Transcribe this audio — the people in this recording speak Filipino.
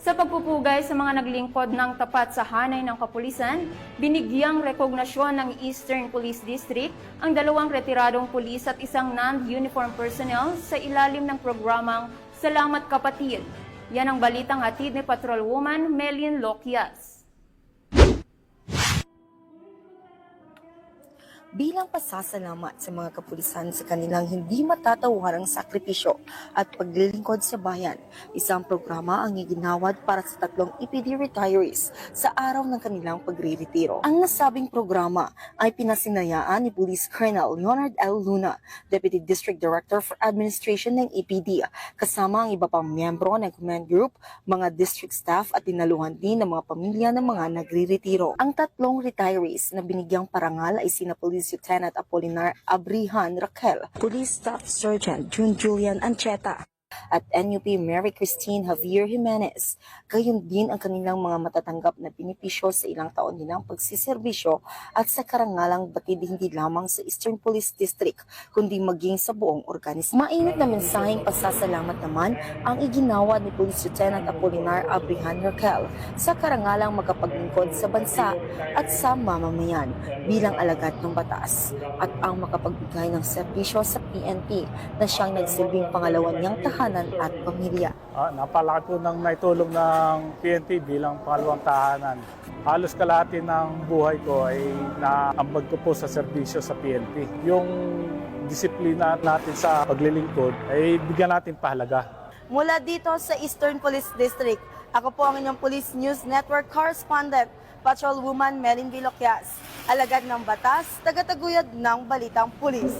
Sa pagpupugay sa mga naglingkod ng tapat sa hanay ng kapulisan, binigyang rekognasyon ng Eastern Police District ang 2 retiradong pulis at isang non-uniform personnel sa ilalim ng programang Salamat Kapatid. Yan ang balitang hatid ni Patrolwoman Melin Loquias. Bilang pasasalamat sa mga kapulisan sa kanilang hindi matatawarang sakripisyo at paglilingkod sa bayan, isang programa ang iginawad para sa 3 EPD retirees sa araw ng kanilang pagre-retiro. Ang nasabing programa ay pinasinayaan ni Police Colonel Leonard L. Luna, Deputy District Director for Administration ng EPD, kasama ang iba pang miyembro ng command group, mga district staff at dinaluhan din ng mga pamilya ng mga nagre-retiro. Ang 3 retirees na binigyang parangal ay sina Police Lieutenant Apolinar Abrihan Raquel, Police Staff Sergeant June Julian Ancheta, at NUP Mary Christine Javier Jimenez. Gayon din ang kanilang mga matatanggap na benepisyo sa ilang taon nilang pagsiservisyo at sa karangalang batid hindi lamang sa Eastern Police District kundi maging sa buong organismo. Mainit na mensaheng pasasalamat naman ang iginawa ni Police Lieutenant Apolinar Abrihan Raquel sa karangalang makapaglingkod sa bansa at sa mamamayan bilang alagad ng batas at ang makapagbigay ng serbisyo sa PNP na siyang nagsilbing pangalawan niyang tahanan at pamilya. Napalaki po ng naitulong ng PNP bilang pangalawang tahanan. Halos kalahati ng buhay ko ay naambag ko po sa serbisyo sa PNP. Yung disiplina natin sa paglilingkod ay bigyan natin pahalaga. Mula dito sa Eastern Police District, ako po ang inyong Police News Network Correspondent, Patrolwoman Melin Loquias, alagad ng batas, tagataguyod ng Balitang Pulis.